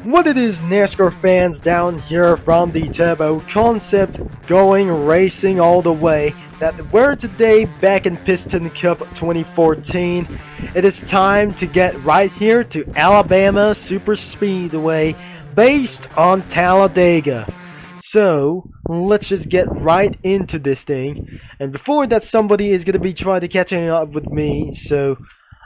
What it is, NASCAR fans down here from the Turbo Concept, going racing all the way, that we're today back in Piston Cup 2014. It is time to get right here to Alabama Superspeedway based on Talladega. So let's just get right into this thing. And before that, somebody is going to be trying to catch up with me, so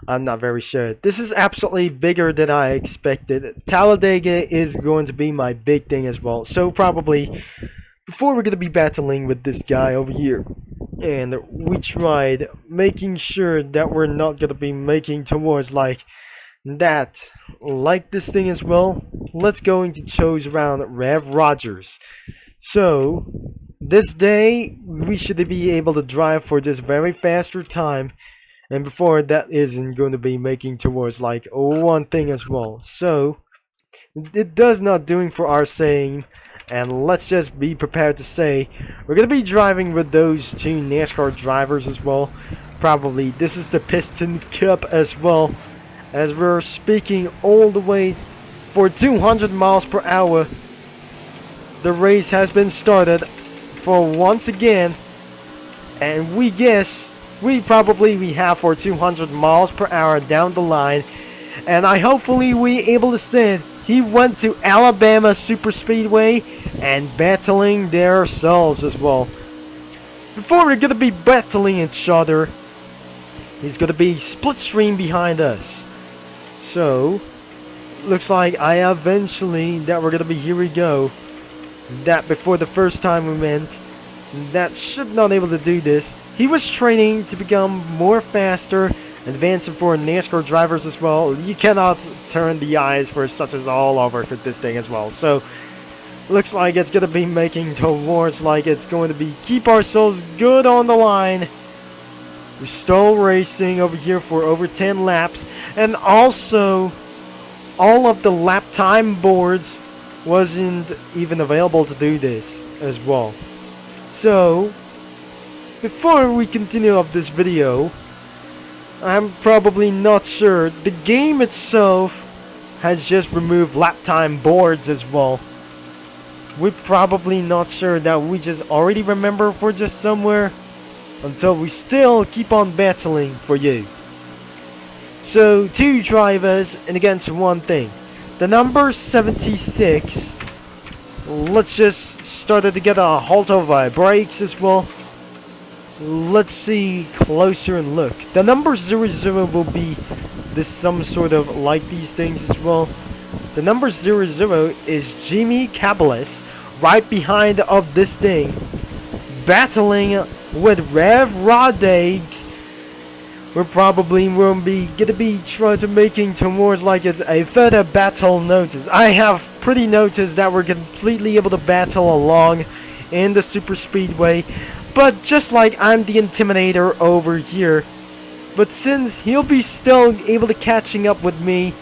I'm not very sure. This is absolutely bigger than I expected. Talladega is going to be my big thing as well. So probably before we're going to be battling with this guy over here. And we tried making sure that we're not going to be making towards like this thing as well. Let's go into choose around Rev Rogers. So this day we should be able to drive for this very faster time. And before that isn't going to be making towards like one thing as well. So it does not doing for our saying. And let's just be prepared to say we're going to be driving with those two NASCAR drivers as well. Probably this is the Piston Cup as well. As we're speaking all the way for 200 miles per hour. The race has been started for once again. And we guess we have for 200 miles per hour down the line. And hopefully we able to say he went to Alabama Superspeedway and battling themselves as well. Before we're gonna be battling each other, he's gonna be split stream behind us. So looks like that we're gonna be, here we go. That before the first time we went, that should not able to do this. He was training to become more faster, advancing for NASCAR drivers as well. You cannot turn the eyes for such as all over for this thing as well. So looks like it's gonna be making towards like it's going to be keep ourselves good on the line. We're still racing over here for over 10 laps, and also all of the lap time boards wasn't even available to do this as well. So before we continue up this video, I'm probably not sure. The game itself has just removed lap time boards as well. We're probably not sure that we just already remember for just somewhere until we still keep on battling for you. So two drivers and against one thing. The number 76. Let's just start to get a halt of our brakes as well. Let's see closer and look. The number 00 will be this some sort of like these things as well. The number 00 is Jimmy Cabalis, right behind of this thing, battling with Rev Rogers. We're probably gonna be trying to making towards like it's a further battle notice. I have pretty noticed that we're completely able to battle along in the super speedway. But just like I'm the Intimidator over here. But since he'll be still able to catching up with me,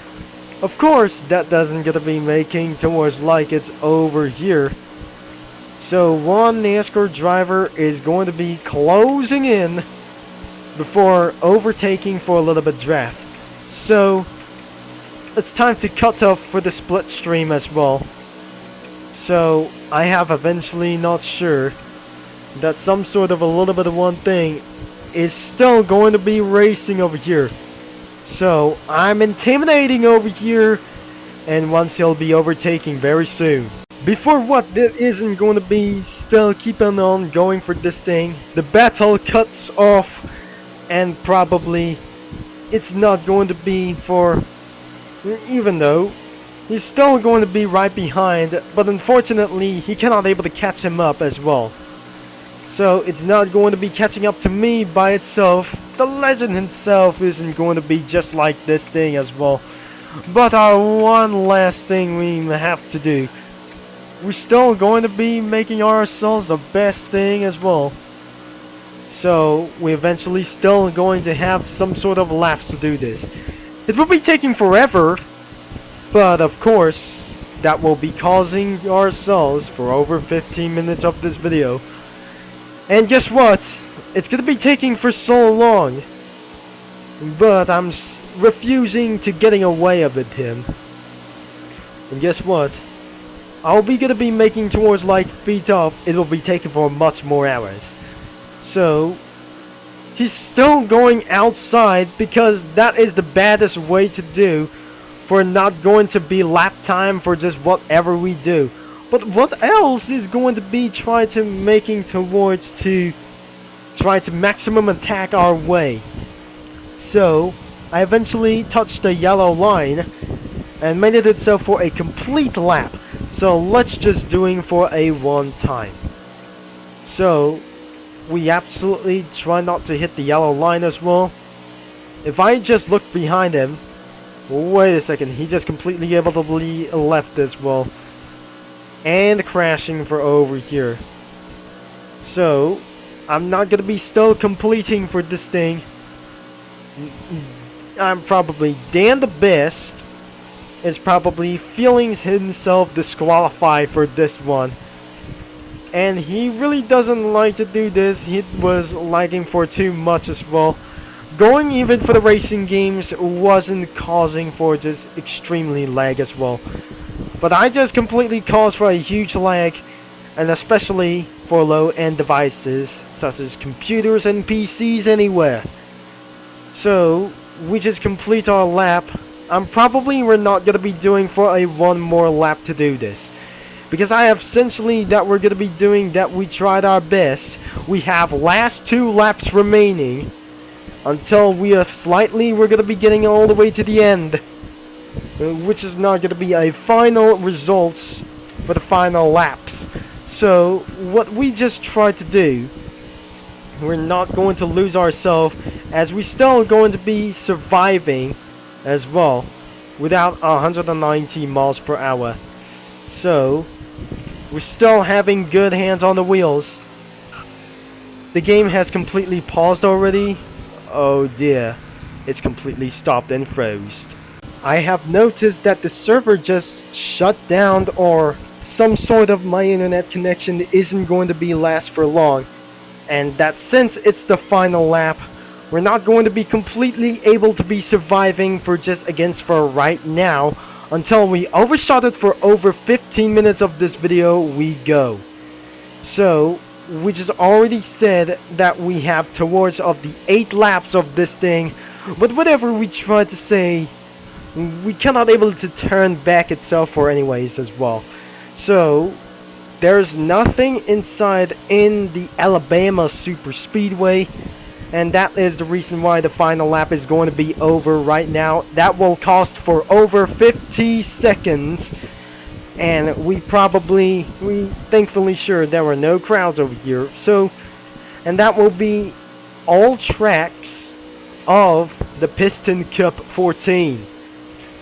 of course that doesn't gonna be making towards like it's over here. So one NASCAR driver is going to be closing in before overtaking for a little bit draft. So it's time to cut off for the split stream as well. So I have eventually not sure that some sort of a little bit of one thing is still going to be racing over here. So I'm intimidating over here, and once he'll be overtaking very soon. Before what that isn't going to be still keeping on going for this thing, the battle cuts off, and probably it's not going to be for, even though he's still going to be right behind, but unfortunately he cannot able to catch him up as well. So it's not going to be catching up to me by itself. The legend himself isn't going to be just like this thing as well. But our one last thing we have to do, we're still going to be making ourselves the best thing as well. So we eventually still going to have some sort of laps to do this. It will be taking forever, but of course that will be causing ourselves for over 15 minutes of this video. And guess what? It's gonna be taking for so long. But I'm refusing to getting away with him. And guess what? I'll be gonna be making towards like feet up. It'll be taking for much more hours. So he's still going outside because that is the baddest way to do for not going to be lap time for just whatever we do. But what else is going to be trying to making towards to try to maximum attack our way? So I eventually touched the yellow line and made it itself for a complete lap. So let's just doing for a one time. So we absolutely try not to hit the yellow line as well. If I just look behind him, wait a second, he just completely able to be left as well. And crashing for over here. So I'm not gonna be still completing for this thing. I'm probably Dan the Best is probably feeling himself disqualified for this one. And he really doesn't like to do this. He was lagging for too much as well. Going even for the racing games wasn't causing for just extremely lag as well. But I just completely caused for a huge lag, and especially for low-end devices such as computers and PCs anywhere. So we just complete our lap. We're not gonna be doing for a one more lap to do this, because I have essentially that we're gonna be doing that. We tried our best. We have last 2 laps remaining until we're gonna be getting all the way to the end, which is not gonna be a final results for the final laps. So what we just try to do, we're not going to lose ourselves, as we still going to be surviving as well without 190 miles per hour. So we're still having good hands on the wheels. The game has completely paused already. Oh dear, it's completely stopped and froze. I have noticed that the server just shut down, or some sort of my internet connection isn't going to be last for long, and that since it's the final lap, we're not going to be completely able to be surviving for just against for right now until we overshot it for over 15 minutes of this video we go. So we just already said that we have towards of the 8 laps of this thing, but whatever we try to say, we cannot able to turn back itself for anyways as well. So there's nothing inside in the Alabama Superspeedway, and that is the reason why the final lap is going to be over right now. That will cost for over 50 seconds, and we thankfully sure there were no crowds over here. So, and that will be all tracks of the Piston Cup 14.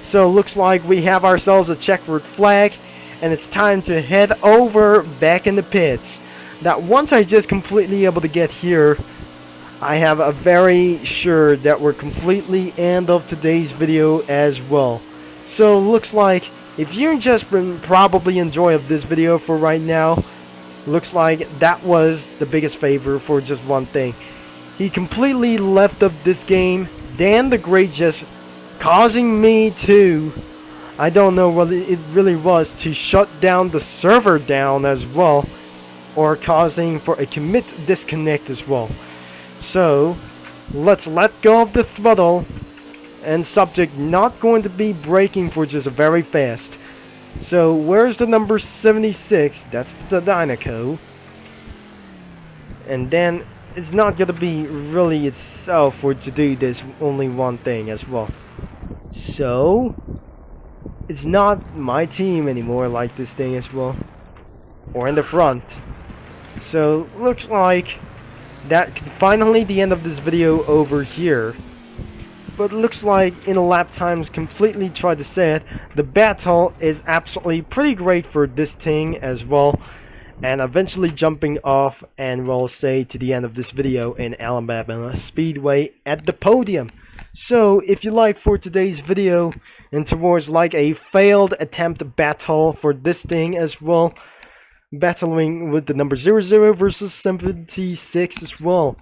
So looks like we have ourselves a checkered flag, and it's time to head over back in the pits. That once I just completely able to get here, I have a very sure that we're completely end of today's video as well. So looks like if you just been probably enjoy of this video for right now, looks like that was the biggest favor for just one thing. He completely left of this game. Dan the Great just causing me to, I don't know what it really was, to shut down the server down as well, or causing for a commit disconnect as well. So let's let go of the throttle, and subject not going to be braking for just very fast. So where's the number 76? That's the Dynaco. And then it's not gonna be really itself for to do this only one thing as well. So it's not my team anymore like this thing as well, or in the front. So looks like that finally the end of this video over here. But looks like in a lap times completely tried to say it, the battle is absolutely pretty great for this thing as well, and eventually jumping off, and we'll say to the end of this video in Alabama Speedway at the podium. So if you like for today's video and towards like a failed attempt battle for this thing as well, battling with the number 00 versus 76 as well,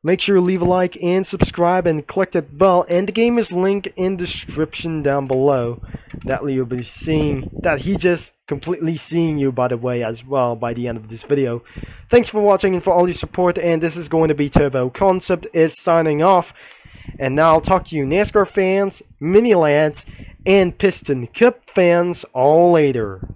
Make sure to leave a like and subscribe and click that bell, and the game is linked in the description down below. That you'll be seeing that he just completely seeing you, by the way, as well by the end of this video. Thanks for watching and for all your support, and this is going to be Turbo Concept is signing off. And now I'll talk to you NASCAR fans, Mini Lads, and Piston Cup fans all later.